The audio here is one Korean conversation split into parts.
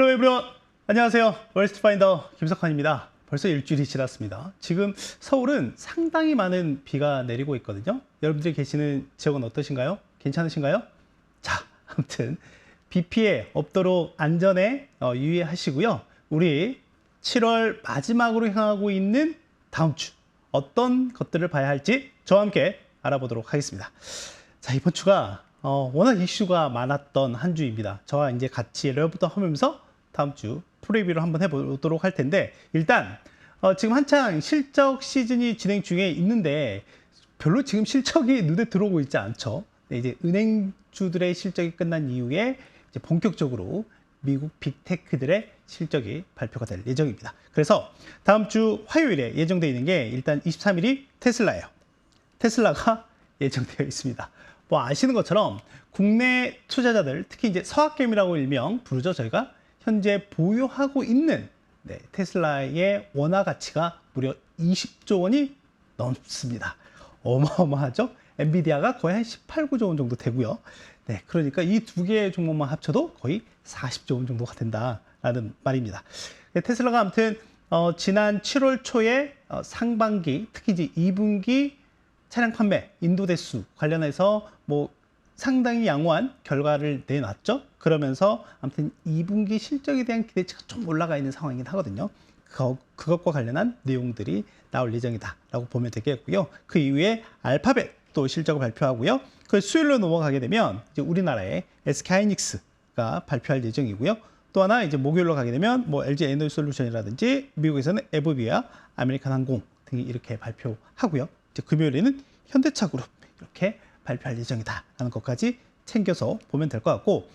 헬로 에브리원, 안녕하세요. 월스트 파인더 김석환입니다. 벌써 일주일이 지났습니다. 지금 서울은 상당히 많은 비가 내리고 있거든요. 여러분들이 계시는 지역은 어떠신가요? 괜찮으신가요? 자, 아무튼 비 피해 없도록 안전에 유의하시고요. 우리 7월 마지막으로 향하고 있는 다음 주 어떤 것들을 봐야 할지 저와 함께 알아보도록 하겠습니다. 자, 이번 주가 워낙 이슈가 많았던 한 주입니다. 저와 이제 같이 레이어부터 하면서 다음 주 프리뷰를 한번 해보도록 할 텐데, 일단 지금 한창 실적 시즌이 진행 중에 있는데 별로 지금 실적이 눈에 들어오고 있지 않죠. 네, 이제 은행주들의 실적이 끝난 이후에 이제 본격적으로 미국 빅테크들의 실적이 발표가 될 예정입니다. 그래서 다음 주 화요일에 예정되어 있는 게 일단 23일이 테슬라예요. 테슬라가 예정되어 있습니다. 뭐 아시는 것처럼 국내 투자자들, 특히 이제 서학개미라고 일명 부르죠. 저희가 현재 보유하고 있는 테슬라의 원화 가치가 무려 20조 원이 넘습니다. 어마어마하죠? 엔비디아가 거의 한 18, 9조 원 정도 되고요. 네, 그러니까 이 두 개의 종목만 합쳐도 거의 40조 원 정도가 된다라는 말입니다. 테슬라가 아무튼 지난 7월 초에 상반기, 특히 이제 2분기 차량 판매 인도 대수 관련해서 뭐 상당히 양호한 결과를 내놨죠. 그러면서 아무튼 2분기 실적에 대한 기대치가 좀 올라가 있는 상황이긴 하거든요. 그것과 관련한 내용들이 나올 예정이다라고 보면 되겠고요. 그 이후에 알파벳 또 실적을 발표하고요. 그 수요일로 넘어가게 되면 이제 우리나라의 SK하이닉스가 발표할 예정이고요. 또 하나 이제 목요일로 가게 되면 뭐 LG 에너지솔루션이라든지 미국에서는 에버비아, 아메리칸 항공 등이 이렇게 발표하고요. 이제 금요일에는 현대차그룹 이렇게 발표할 예정이다라는 것까지 챙겨서 보면 될 것 같고,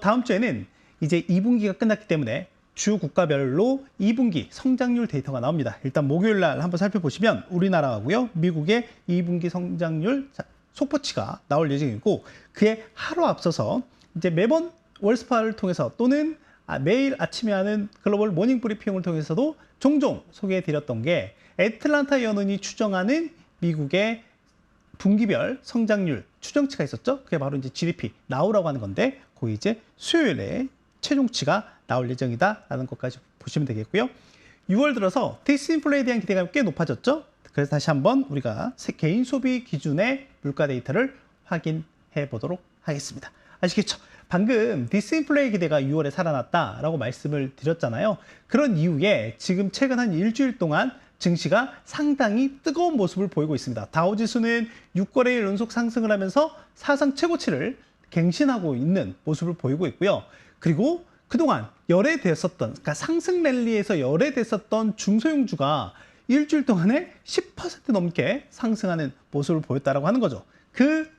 다음 주에는 이제 2분기가 끝났기 때문에 주 국가별로 2분기 성장률 데이터가 나옵니다. 일단 목요일 날 한번 살펴보시면 우리나라하고요, 미국의 2분기 성장률 속보치가 나올 예정이고, 그에 하루 앞서서 이제 매번 월스파를 통해서 또는 매일 아침에 하는 글로벌 모닝 브리핑을 통해서도 종종 소개해 드렸던 게 애틀란타 연은이 추정하는 미국의 분기별 성장률 추정치가 있었죠. 그게 바로 이제 GDP 나오라고 하는 건데, 그 이제 수요일에 최종치가 나올 예정이다라는 것까지 보시면 되겠고요. 6월 들어서 디스인플레에 대한 기대감이 꽤 높아졌죠. 그래서 다시 한번 우리가 개인 소비 기준의 물가 데이터를 확인해 보도록 하겠습니다. 아시겠죠? 방금 디스인플레이 기대가 6월에 살아났다라고 말씀을 드렸잖아요. 그런 이후에 지금 최근 한 일주일 동안 증시가 상당히 뜨거운 모습을 보이고 있습니다. 다우지수는 6거래일 연속 상승을 하면서 사상 최고치를 갱신하고 있는 모습을 보이고 있고요. 그리고 그동안 열애됐었던, 그러니까 상승 랠리에서 열애됐었던 중소형주가 일주일 동안에 10% 넘게 상승하는 모습을 보였다라고 하는 거죠. 그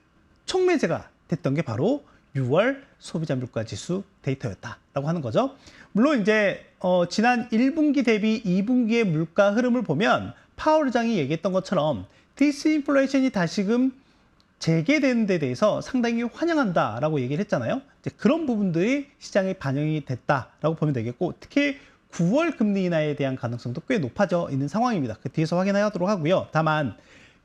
촉매제가 됐던 게 바로 6월 소비자 물가 지수 데이터였다라고 하는 거죠. 물론 이제 지난 1분기 대비 2분기의 물가 흐름을 보면 파월 의장이 얘기했던 것처럼 디스인플레이션이 다시금 재개되는 데 대해서 상당히 환영한다라고 얘기를 했잖아요. 이제 그런 부분들이 시장에 반영이 됐다라고 보면 되겠고, 특히 9월 금리 인하에 대한 가능성도 꽤 높아져 있는 상황입니다. 그 뒤에서 확인하도록 하고요. 다만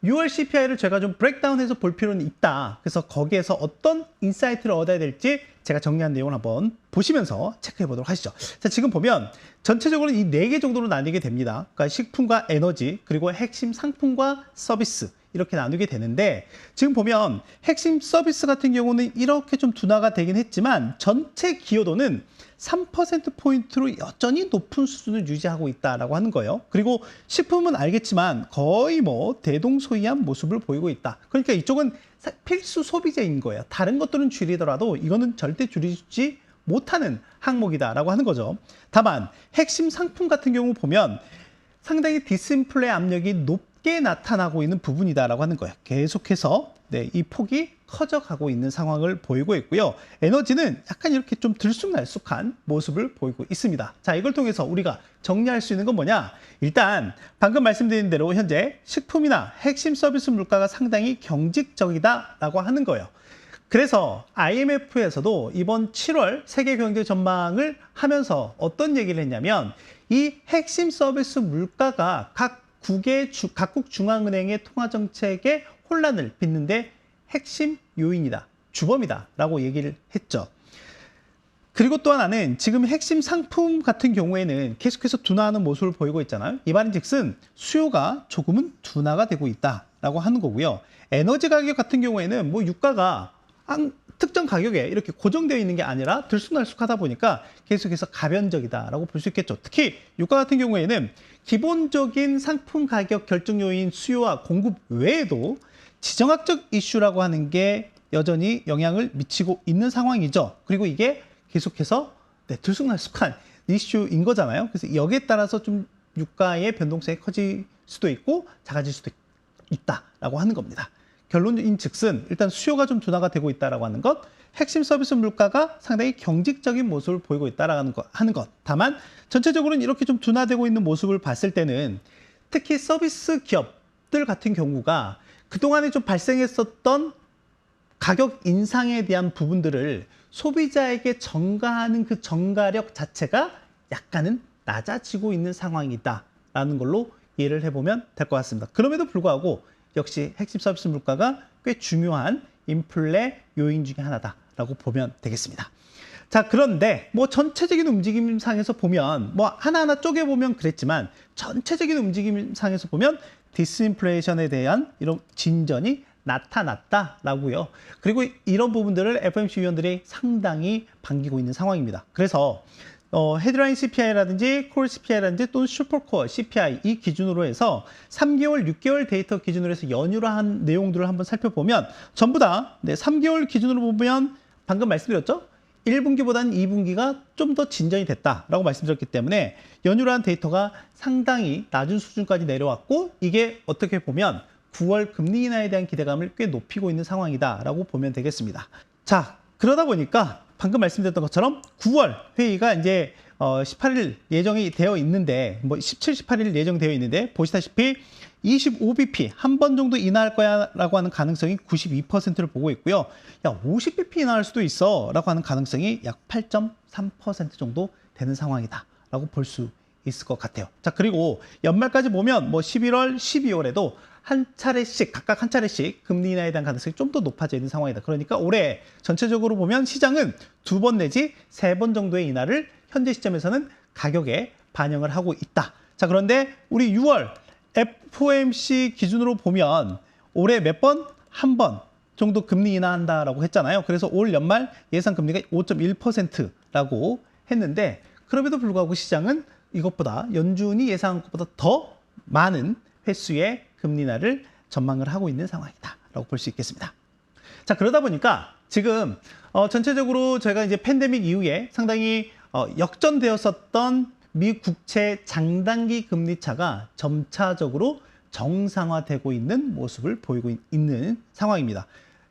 6월 CPI를 제가 좀 브레이크다운해서 볼 필요는 있다. 그래서 거기에서 어떤 인사이트를 얻어야 될지 제가 정리한 내용을 한번 보시면서 체크해 보도록 하시죠. 자, 지금 보면 전체적으로 이 4개 정도로 나뉘게 됩니다. 그러니까 식품과 에너지, 그리고 핵심 상품과 서비스, 이렇게 나누게 되는데, 지금 보면 핵심 서비스 같은 경우는 이렇게 좀 둔화가 되긴 했지만 전체 기여도는 3%포인트로 여전히 높은 수준을 유지하고 있다라고 하는 거예요. 그리고 식품은 알겠지만 거의 뭐 대동소이한 모습을 보이고 있다. 그러니까 이쪽은 필수 소비재인 거예요. 다른 것들은 줄이더라도 이거는 절대 줄이지 못하는 항목이다라고 하는 거죠. 다만 핵심 상품 같은 경우 보면 상당히 디스인플레 압력이 높게 나타나고 있는 부분이다라고 하는 거예요. 계속해서 이 폭이 커져가고 있는 상황을 보이고 있고요. 에너지는 약간 이렇게 좀 들쑥날쑥한 모습을 보이고 있습니다. 자, 이걸 통해서 우리가 정리할 수 있는 건 뭐냐? 일단 방금 말씀드린 대로 현재 식품이나 핵심 서비스 물가가 상당히 경직적이다라고 하는 거예요. 그래서 IMF에서도 이번 7월 세계 경제 전망을 하면서 어떤 얘기를 했냐면, 이 핵심 서비스 물가가 각국 중앙은행의 통화정책에 혼란을 빚는데 핵심 요인이다, 주범이다 라고 얘기를 했죠. 그리고 또 하나는 지금 핵심 상품 같은 경우에는 계속해서 둔화하는 모습을 보이고 있잖아요. 이 말인즉슨 수요가 조금은 둔화가 되고 있다라고 하는 거고요. 에너지 가격 같은 경우에는 뭐 유가가 특정 가격에 이렇게 고정되어 있는 게 아니라 들쑥날쑥하다 보니까 계속해서 가변적이다라고 볼 수 있겠죠. 특히 유가 같은 경우에는 기본적인 상품 가격 결정 요인 수요와 공급 외에도 지정학적 이슈라고 하는 게 여전히 영향을 미치고 있는 상황이죠. 그리고 이게 계속해서 들쑥날쑥한 이슈인 거잖아요. 그래서 여기에 따라서 좀 유가의 변동성이 커질 수도 있고 작아질 수도 있다라고 하는 겁니다. 결론인 즉슨 일단 수요가 좀 둔화가 되고 있다라고 하는 것, 핵심 서비스 물가가 상당히 경직적인 모습을 보이고 있다라는 것, 하는 것. 다만 전체적으로는 이렇게 좀 둔화되고 있는 모습을 봤을 때는 특히 서비스 기업들 같은 경우가 그동안에 좀 발생했었던 가격 인상에 대한 부분들을 소비자에게 전가하는 그 전가력 자체가 약간은 낮아지고 있는 상황이다라는 걸로 이해를 해보면 될 것 같습니다. 그럼에도 불구하고 역시 핵심 서비스 물가가 꽤 중요한 인플레 요인 중에 하나다라고 보면 되겠습니다. 자, 그런데 뭐 전체적인 움직임상에서 보면 뭐 하나하나 쪼개보면 그랬지만 전체적인 움직임상에서 보면 디스인플레이션에 대한 이런 진전이 나타났다라고요. 그리고 이런 부분들을 FOMC 위원들이 상당히 반기고 있는 상황입니다. 그래서 헤드라인 CPI라든지 콜 CPI라든지 또는 슈퍼코어 CPI 이 기준으로 해서 3개월, 6개월 데이터 기준으로 해서 연휴로 한 내용들을 한번 살펴보면 전부 다 3개월 기준으로 보면 방금 말씀드렸죠? 1분기보다는 2분기가 좀 더 진전이 됐다라고 말씀드렸기 때문에 연휴로 한 데이터가 상당히 낮은 수준까지 내려왔고 이게 어떻게 보면 9월 금리 인하에 대한 기대감을 꽤 높이고 있는 상황이다라고 보면 되겠습니다. 자, 그러다 보니까 방금 말씀드렸던 것처럼 9월 회의가 이제 18일 예정이 되어 있는데 뭐 17, 18일 예정되어 있는데 보시다시피 25bp 한 번 정도 인하할 거야 라고 하는 가능성이 92%를 보고 있고요. 야, 50bp 인하할 수도 있어 라고 하는 가능성이 약 8.3% 정도 되는 상황이다 라고 볼 수 있을 것 같아요. 자, 그리고 연말까지 보면 뭐 11월, 12월에도 한 차례씩, 각각 한 차례씩 금리 인하에 대한 가능성이 좀 더 높아져 있는 상황이다. 그러니까 올해 전체적으로 보면 시장은 2번 내지 3번 정도의 인하를 현재 시점에서는 가격에 반영을 하고 있다. 자, 그런데 우리 6월 FOMC 기준으로 보면 올해 몇 번? 한 번 정도 금리 인하한다라고 했잖아요. 그래서 올 연말 예상 금리가 5.1%라고 했는데 그럼에도 불구하고 시장은 이것보다 연준이 예상한 것보다 더 많은 횟수의 금리 인하를 전망을 하고 있는 상황이다라고 볼 수 있겠습니다. 자, 그러다 보니까 지금 전체적으로 저희가 이제 팬데믹 이후에 상당히 역전되었었던 미 국채 장단기 금리 차가 점차적으로 정상화되고 있는 모습을 보이고 있는 상황입니다.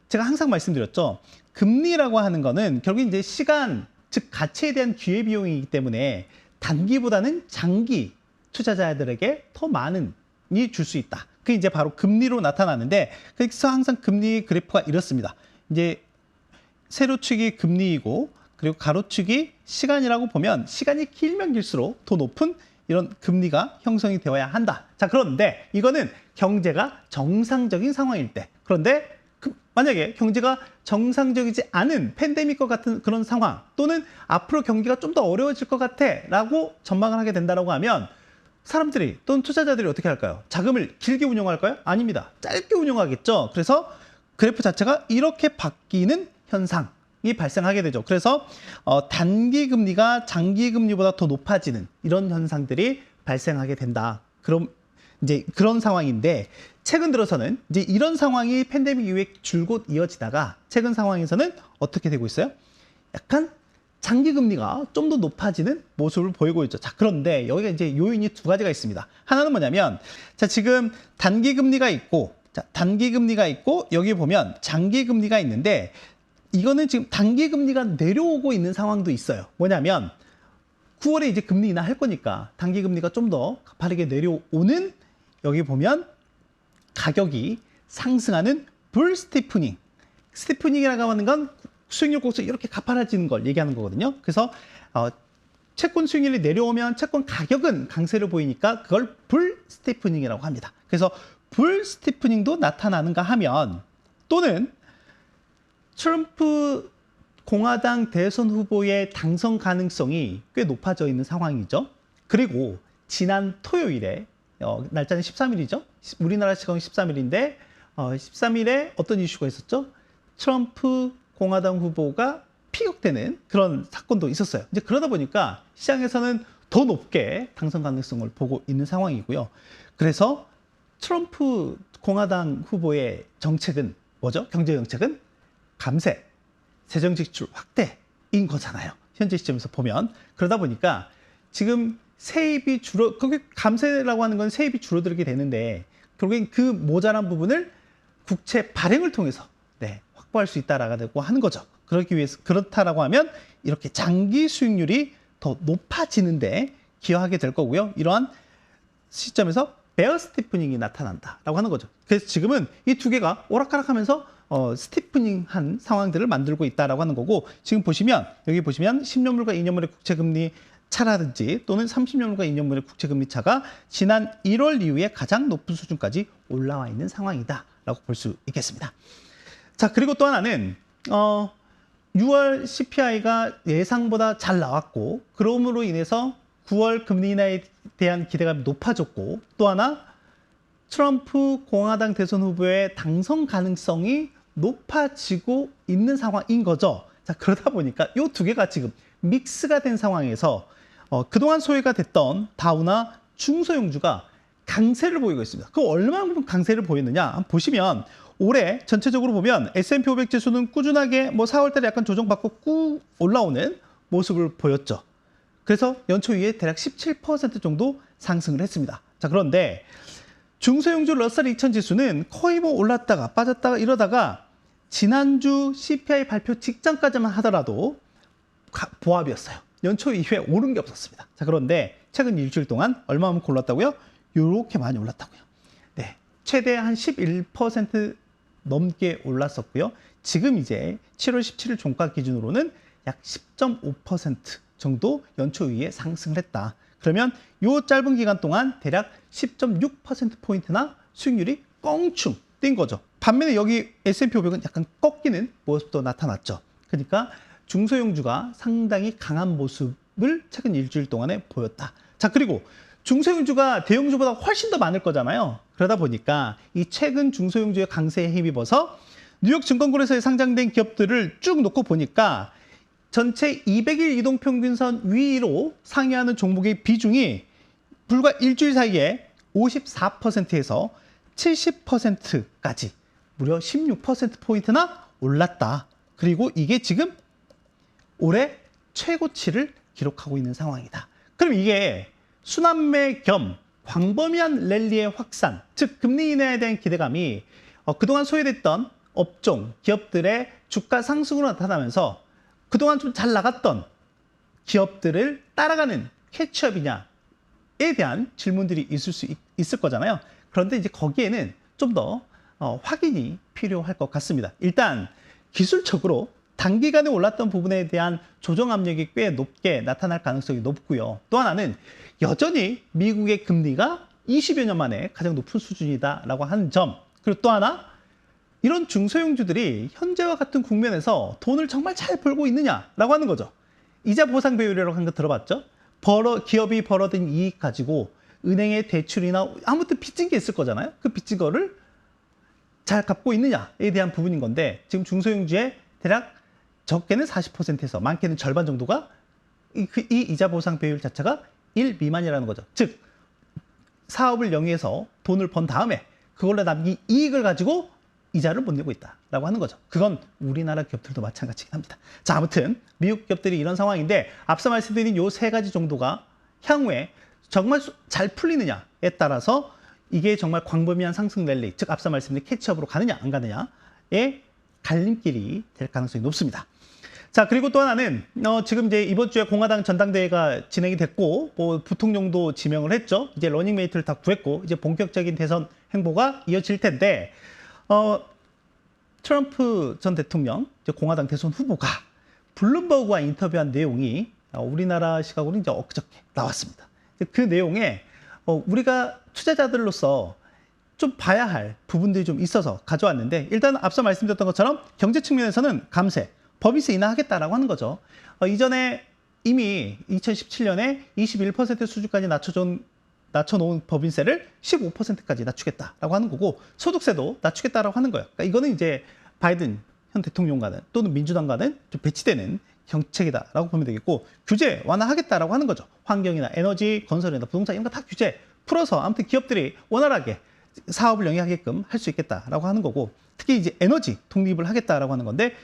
제가 항상 말씀드렸죠. 금리라고 하는 거는 결국 이제 시간, 즉 가치에 대한 기회비용이기 때문에 단기보다는 장기 투자자들에게 더 많은 이 줄 수 있다. 그게 이제 바로 금리로 나타나는데 그래서 항상 금리 그래프가 이렇습니다. 이제 세로축이 금리이고 그리고 가로축이 시간이라고 보면 시간이 길면 길수록 더 높은 이런 금리가 형성이 되어야 한다. 자, 그런데 이거는 경제가 정상적인 상황일 때. 그런데 만약에 경제가 정상적이지 않은 팬데믹과 같은 그런 상황 또는 앞으로 경기가 좀 더 어려워질 것 같아 라고 전망을 하게 된다고 하면 사람들이 또는 투자자들이 어떻게 할까요? 자금을 길게 운용할까요? 아닙니다. 짧게 운용하겠죠. 그래서 그래프 자체가 이렇게 바뀌는 현상이 발생하게 되죠. 그래서 단기 금리가 장기 금리보다 더 높아지는 이런 현상들이 발생하게 된다. 그럼 이제 그런 상황인데 최근 들어서는 이제 이런 상황이 팬데믹 이후에 줄곧 이어지다가 최근 상황에서는 어떻게 되고 있어요? 약간 장기 금리가 좀 더 높아지는 모습을 보이고 있죠. 자, 그런데 여기가 이제 요인이 두 가지가 있습니다. 하나는 뭐냐면, 자, 지금 단기 금리가 있고, 자, 단기 금리가 있고, 여기 보면 장기 금리가 있는데, 이거는 지금 단기 금리가 내려오고 있는 상황도 있어요. 뭐냐면, 9월에 이제 금리 인하할 거니까 단기 금리가 좀 더 가파르게 내려오는, 여기 보면 가격이 상승하는 불 스티프닝. 스티프닝이라고 하는 건 수익률 곡선이 이렇게 가파라지는 걸 얘기하는 거거든요. 그래서 채권 수익률이 내려오면 채권 가격은 강세를 보이니까 그걸 불 스티프닝이라고 합니다. 그래서 불 스티프닝도 나타나는가 하면 또는 트럼프 공화당 대선 후보의 당선 가능성이 꽤 높아져 있는 상황이죠. 그리고 지난 토요일에 날짜는 13일이죠. 우리나라 시간 13일인데 13일에 어떤 이슈가 있었죠? 트럼프 공화당 후보가 피격되는 그런 사건도 있었어요. 이제 그러다 보니까 시장에서는 더 높게 당선 가능성을 보고 있는 상황이고요. 그래서 트럼프 공화당 후보의 정책은 뭐죠? 경제 정책은 감세, 재정 지출 확대인 거잖아요. 현재 시점에서 보면. 그러다 보니까 지금 세입이 그게 감세라고 하는 건 세입이 줄어들게 되는데 결국엔 그 모자란 부분을 국채 발행을 통해서 확보할 수 있다라고 하는 거죠. 그렇기 위해서 그렇다라고 하면 이렇게 장기 수익률이 더 높아지는데 기여하게 될 거고요. 이러한 시점에서 베어 스티프닝이 나타난다라고 하는 거죠. 그래서 지금은 이 두 개가 오락가락하면서 스티프닝한 상황들을 만들고 있다라고 하는 거고, 지금 보시면 여기 보시면 10년물과 2년물의 국채금리 차라든지 또는 30년물과 2년물의 국채금리 차가 지난 1월 이후에 가장 높은 수준까지 올라와 있는 상황이다라고 볼 수 있겠습니다. 자, 그리고 또 하나는 6월 CPI가 예상보다 잘 나왔고, 그러므로 인해서 9월 금리 인하에 대한 기대감이 높아졌고, 또 하나 트럼프 공화당 대선 후보의 당선 가능성이 높아지고 있는 상황인 거죠. 자, 그러다 보니까 이 두 개가 지금 믹스가 된 상황에서 그동안 소외가 됐던 다우나 중소형주가 강세를 보이고 있습니다. 그 얼마만큼 강세를 보이느냐 한번 보시면, 올해 전체적으로 보면 S&P 500 지수는 꾸준하게 4월 달에 약간 조정받고 꾹 올라오는 모습을 보였죠. 그래서 연초 이후에 대략 17% 정도 상승을 했습니다. 자, 그런데 중소형주 러셀 2000 지수는 거의 올랐다가 빠졌다가 이러다가 지난주 CPI 발표 직전까지만 하더라도 보합이었어요. 연초 이후에 오른 게 없었습니다. 자, 그런데 최근 일주일 동안 얼마만큼 올랐다고요? 이렇게 많이 올랐다고요. 네, 최대 한 11% 넘게 올랐었고요. 지금 이제 7월 17일 종가 기준으로는 약 10.5% 정도 연초 이후에 상승을 했다. 그러면 이 짧은 기간 동안 대략 10.6%포인트나 수익률이 껑충 뛴 거죠. 반면에 여기 S&P 500은 약간 꺾이는 모습도 나타났죠. 그러니까 중소형주가 상당히 강한 모습을 최근 일주일 동안에 보였다. 자, 그리고 중소형주가 대형주보다 훨씬 더 많을 거잖아요. 그러다 보니까 이 최근 중소형주의 강세에 힘입어서 뉴욕 증권거래소에 상장된 기업들을 쭉 놓고 보니까 전체 200일 이동평균선 위로 상회하는 종목의 비중이 불과 일주일 사이에 54%에서 70%까지 무려 16%포인트나 올랐다. 그리고 이게 지금 올해 최고치를 기록하고 있는 상황이다. 그럼 이게 순환매 겸 광범위한 랠리의 확산, 즉 금리 인하에 대한 기대감이 그동안 소외됐던 업종, 기업들의 주가 상승으로 나타나면서 그동안 좀 잘 나갔던 기업들을 따라가는 캐치업이냐에 대한 질문들이 있을 거잖아요. 그런데 이제 거기에는 좀 더 확인이 필요할 것 같습니다. 일단 기술적으로 단기간에 올랐던 부분에 대한 조정 압력이 꽤 높게 나타날 가능성이 높고요. 또 하나는 여전히 미국의 금리가 20여 년 만에 가장 높은 수준이다라고 하는 점, 그리고 또 하나 이런 중소형주들이 현재와 같은 국면에서 돈을 정말 잘 벌고 있느냐라고 하는 거죠. 이자 보상 비율이라고 하는 거 들어봤죠? 기업이 벌어든 이익 가지고 은행의 대출이나 아무튼 빚진 게 있을 거잖아요. 그 빚진 거를 잘 갚고 있느냐에 대한 부분인 건데, 지금 중소형주의 대략 적게는 40%에서 많게는 절반 정도가 이 이자 보상 비율 자체가 1 미만이라는 거죠. 즉 사업을 영위해서 돈을 번 다음에 그걸로 남긴 이익을 가지고 이자를 못 내고 있다라고 하는 거죠. 그건 우리나라 기업들도 마찬가지긴 합니다. 자, 아무튼 미국 기업들이 이런 상황인데, 앞서 말씀드린 요 세 가지 정도가 향후에 정말 잘 풀리느냐에 따라서 이게 정말 광범위한 상승 랠리, 즉 앞서 말씀드린 캐치업으로 가느냐 안 가느냐의 갈림길이 될 가능성이 높습니다. 자, 그리고 또 하나는 지금 이제 이번 주에 공화당 전당대회가 진행이 됐고 부통령도 지명을 했죠. 이제 러닝메이트를 다 구했고 이제 본격적인 대선 행보가 이어질 텐데, 트럼프 전 대통령, 이제 공화당 대선 후보가 블룸버그와 인터뷰한 내용이 우리나라 시각으로 이제 엊그저께 나왔습니다. 그 내용에 우리가 투자자들로서 좀 봐야 할 부분들이 좀 있어서 가져왔는데, 일단 앞서 말씀드렸던 것처럼 경제 측면에서는 감세, 법인세 인하하겠다라고 하는 거죠. 이전에 이미 2017년에 21% 수준까지 낮춰놓은 법인세를 15%까지 낮추겠다라고 하는 거고, 소득세도 낮추겠다라고 하는 거예요. 그러니까 이거는 이제 바이든 현 대통령과는 또는 민주당과는 좀 배치되는 정책이다라고 보면 되겠고, 규제 완화하겠다라고 하는 거죠. 환경이나 에너지, 건설이나 부동산 이런 거 다 규제 풀어서 아무튼 기업들이 원활하게 사업을 영위하게끔 할 수 있겠다라고 하는 거고, 특히 이제 에너지 독립을 하겠다라고 하는 건데,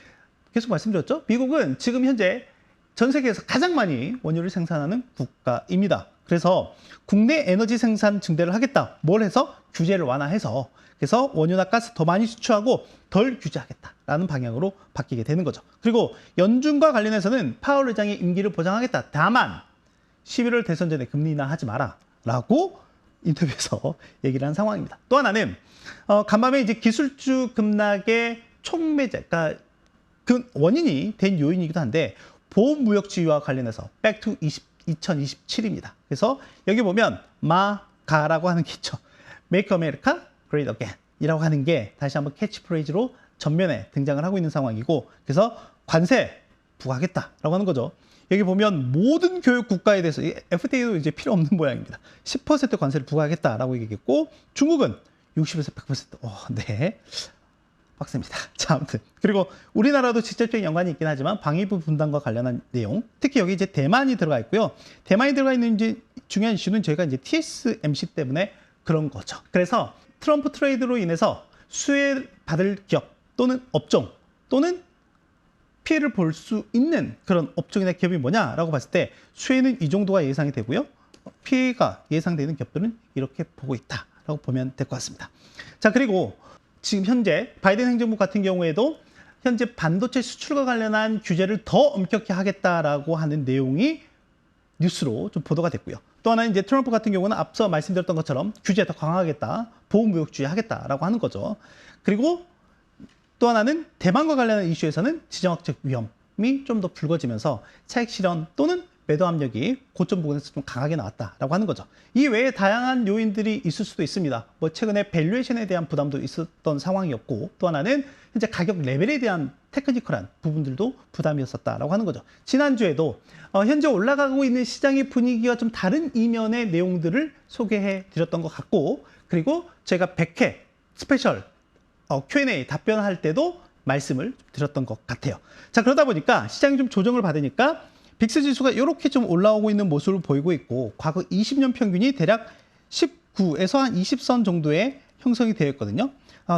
계속 말씀드렸죠. 미국은 지금 현재 전 세계에서 가장 많이 원유를 생산하는 국가입니다. 그래서 국내 에너지 생산 증대를 하겠다. 뭘 해서? 규제를 완화해서, 그래서 원유나 가스 더 많이 수출하고 덜 규제하겠다라는 방향으로 바뀌게 되는 거죠. 그리고 연준과 관련해서는 파월 의장의 임기를 보장하겠다. 다만 11월 대선 전에 금리 인하하지 마라 라고 인터뷰에서 얘기를 한 상황입니다. 또 하나는 간밤에 이제 기술주 급락의 촉매제, 그러니까 그 원인이 된 요인이기도 한데, 보호무역주의와 관련해서 Back to 2027입니다. 그래서 여기 보면 마가라고 하는 게 있죠. Make America Great Again 이라고 하는 게 다시 한번 캐치프레이즈로 전면에 등장을 하고 있는 상황이고, 그래서 관세 부과하겠다라고 하는 거죠. 여기 보면 모든 교육 국가에 대해서 FTA도 이제 필요 없는 모양입니다. 10% 관세를 부과하겠다라고 얘기했고, 중국은 60에서 100%. 네. 빡셉니다. 자, 아무튼. 그리고 우리나라도 직접적인 연관이 있긴 하지만 방위부 분담과 관련한 내용, 특히 여기 이제 대만이 들어가 있고요. 대만이 들어가 있는 이제 중요한 이슈는 저희가 이제 TSMC 때문에 그런 거죠. 그래서 트럼프 트레이드로 인해서 수혜 받을 기업 또는 업종 또는 피해를 볼 수 있는 그런 업종이나 기업이 뭐냐라고 봤을 때 수혜는 이 정도가 예상이 되고요. 피해가 예상되는 기업들은 이렇게 보고 있다라고 보면 될 것 같습니다. 자, 그리고 지금 현재 바이든 행정부 같은 경우에도 현재 반도체 수출과 관련한 규제를 더 엄격히 하겠다라고 하는 내용이 뉴스로 좀 보도가 됐고요. 또 하나는 이제 트럼프 같은 경우는 앞서 말씀드렸던 것처럼 규제 더 강화하겠다, 보호무역주의 하겠다라고 하는 거죠. 그리고 또 하나는 대만과 관련한 이슈에서는 지정학적 위험이 좀 더 불거지면서 차익 실현 또는 매도 압력이 고점 부분에서 좀 강하게 나왔다라고 하는 거죠. 이 외에 다양한 요인들이 있을 수도 있습니다. 뭐 최근에 밸류에이션에 대한 부담도 있었던 상황이었고, 또 하나는 현재 가격 레벨에 대한 테크니컬한 부분들도 부담이었었다라고 하는 거죠. 지난주에도 현재 올라가고 있는 시장의 분위기와 좀 다른 이면의 내용들을 소개해 드렸던 것 같고, 그리고 제가 100회 스페셜 Q&A 답변할 때도 말씀을 드렸던 것 같아요. 자, 그러다 보니까 시장이 좀 조정을 받으니까 빅스 지수가 이렇게 좀 올라오고 있는 모습을 보이고 있고, 과거 20년 평균이 대략 19에서 한 20선 정도의 형성이 되어 있거든요.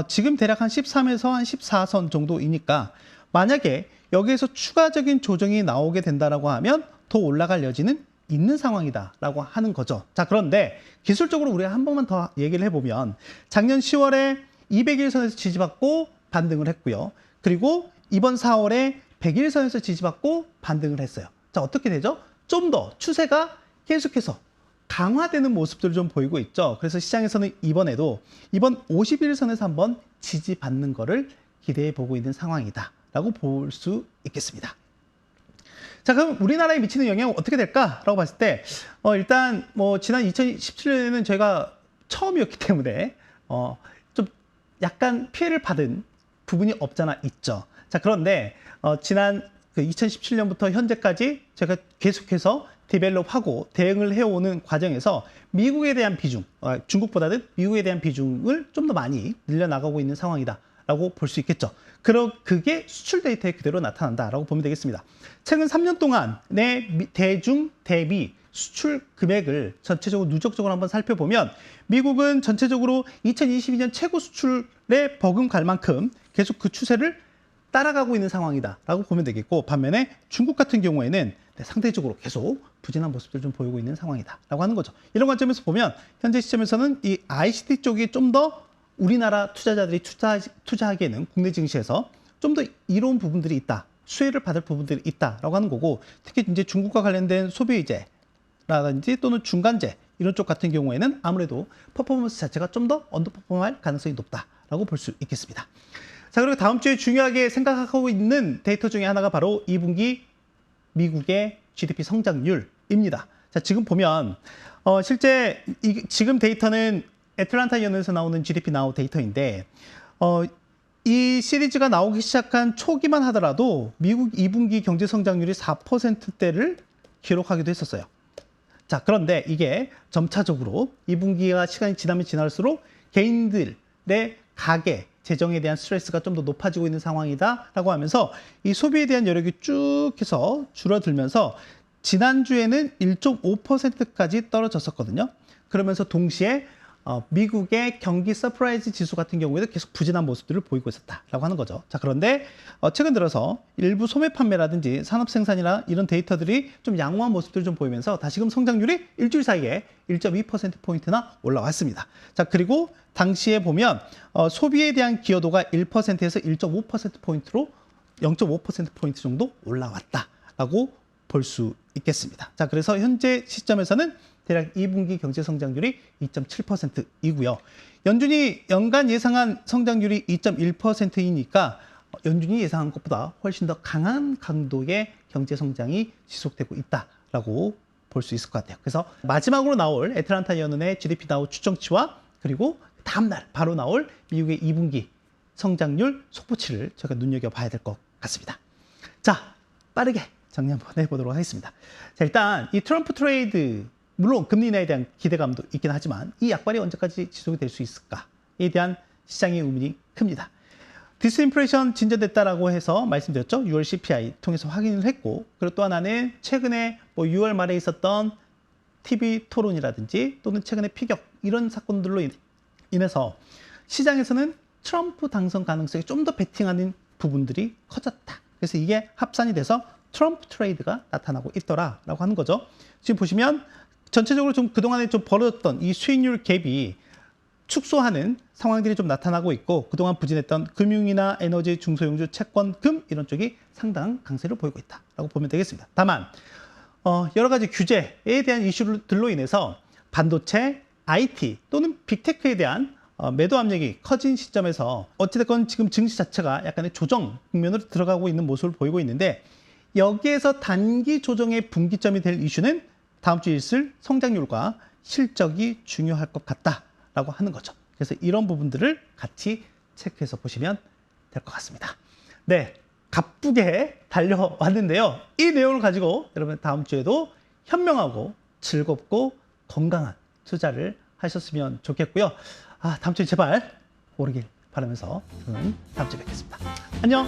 지금 대략 한 13에서 한 14선 정도이니까 만약에 여기에서 추가적인 조정이 나오게 된다라고 하면 더 올라갈 여지는 있는 상황이다라고 하는 거죠. 자, 그런데 기술적으로 우리가 한 번만 더 얘기를 해보면, 작년 10월에 200일선에서 지지받고 반등을 했고요. 그리고 이번 4월에 100일선에서 지지받고 반등을 했어요. 자, 어떻게 되죠? 좀 더 추세가 계속해서 강화되는 모습들을 좀 보이고 있죠. 그래서 시장에서는 이번 50일선에서 한번 지지받는 거를 기대해 보고 있는 상황이다라고 볼 수 있겠습니다. 자, 그럼 우리나라에 미치는 영향은 어떻게 될까라고 봤을 때 일단 뭐 지난 2017년에는 저희가 처음이었기 때문에 좀 약간 피해를 받은 부분이 없잖아 있죠. 자, 그런데 지난 2017년부터 현재까지 제가 계속해서 디벨롭하고 대응을 해오는 과정에서 미국에 대한 비중, 중국보다는 미국에 대한 비중을 좀 더 많이 늘려나가고 있는 상황이다라고 볼 수 있겠죠. 그게 수출 데이터에 그대로 나타난다라고 보면 되겠습니다. 최근 3년 동안의 대중 대비 수출 금액을 전체적으로 누적적으로 한번 살펴보면, 미국은 전체적으로 2022년 최고 수출에 버금갈 만큼 계속 그 추세를 따라가고 있는 상황이다라고 보면 되겠고, 반면에 중국 같은 경우에는 상대적으로 계속 부진한 모습을 좀 보이고 있는 상황이다라고 하는 거죠. 이런 관점에서 보면 현재 시점에서는 이 ICT 쪽이 좀 더 우리나라 투자자들이 투자하기에는 국내 증시에서 좀 더 이로운 부분들이 있다, 수혜를 받을 부분들이 있다라고 하는 거고, 특히 이제 중국과 관련된 소비재라든지 또는 중간재 이런 쪽 같은 경우에는 아무래도 퍼포먼스 자체가 좀 더 언더퍼폼할 가능성이 높다라고 볼 수 있겠습니다. 자, 그리고 다음 주에 중요하게 생각하고 있는 데이터 중에 하나가 바로 2분기 미국의 GDP 성장률입니다. 자, 지금 보면 실제 지금 데이터는 애틀란타 연구에서 나오는 GDP 나우 데이터인데 이 시리즈가 나오기 시작한 초기만 하더라도 미국 2분기 경제 성장률이 4%대를 기록하기도 했었어요. 자, 그런데 이게 점차적으로 2분기가 시간이 지나면 지날수록 개인들의 가계 재정에 대한 스트레스가 좀 더 높아지고 있는 상황이다라고 하면서 이 소비에 대한 여력이 쭉 해서 줄어들면서 지난주에는 1.5%까지 떨어졌었거든요. 그러면서 동시에 미국의 경기 서프라이즈 지수 같은 경우에도 계속 부진한 모습들을 보이고 있었다라고 하는 거죠. 자, 그런데 최근 들어서 일부 소매 판매라든지 산업 생산이나 이런 데이터들이 좀 양호한 모습들을 좀 보이면서 다시금 성장률이 일주일 사이에 1.2%포인트나 올라왔습니다. 자, 그리고 당시에 보면 소비에 대한 기여도가 1%에서 1.5%포인트로 0.5%포인트 정도 올라왔다라고 볼 수 있겠습니다. 자, 그래서 현재 시점에서는 대략 2분기 경제 성장률이 2.7%이고요. 연준이 연간 예상한 성장률이 2.1%이니까 연준이 예상한 것보다 훨씬 더 강한 강도의 경제 성장이 지속되고 있다라고 볼 수 있을 것 같아요. 그래서 마지막으로 나올 애틀란타 연은의 GDP 나우 추정치와 그리고 다음날 바로 나올 미국의 2분기 성장률 속보치를 저희가 눈여겨봐야 될 것 같습니다. 자, 빠르게 정리 한번 해보도록 하겠습니다. 자, 일단 이 트럼프 트레이드, 물론 금리 인하에 대한 기대감도 있긴 하지만 이 약발이 언제까지 지속이 될 수 있을까에 대한 시장의 의문이 큽니다. 디스인플레이션 진전됐다라고 해서 말씀드렸죠. 6월 CPI 통해서 확인을 했고, 그리고 또 하나는 최근에 6월 말에 있었던 TV 토론이라든지 또는 최근에 피격 이런 사건들로 인해서 시장에서는 트럼프 당선 가능성이 좀 더 베팅하는 부분들이 커졌다. 그래서 이게 합산이 돼서 트럼프 트레이드가 나타나고 있더라라고 하는 거죠. 지금 보시면 전체적으로 좀 그동안에 좀 벌어졌던 이 수익률 갭이 축소하는 상황들이 좀 나타나고 있고, 그동안 부진했던 금융이나 에너지, 중소형주, 채권, 금 이런 쪽이 상당한 강세를 보이고 있다라고 보면 되겠습니다. 다만 여러 가지 규제에 대한 이슈들로 인해서 반도체, IT 또는 빅테크에 대한 매도 압력이 커진 시점에서 어찌됐건 지금 증시 자체가 약간의 조정 국면으로 들어가고 있는 모습을 보이고 있는데, 여기에서 단기 조정의 분기점이 될 이슈는 다음 주에 있을 성장률과 실적이 중요할 것 같다라고 하는 거죠. 그래서 이런 부분들을 같이 체크해서 보시면 될 것 같습니다. 네, 가쁘게 달려왔는데요. 이 내용을 가지고 여러분 다음 주에도 현명하고 즐겁고 건강한 투자를 하셨으면 좋겠고요. 다음 주에 제발 오르길 바라면서 저는 다음 주에 뵙겠습니다. 안녕!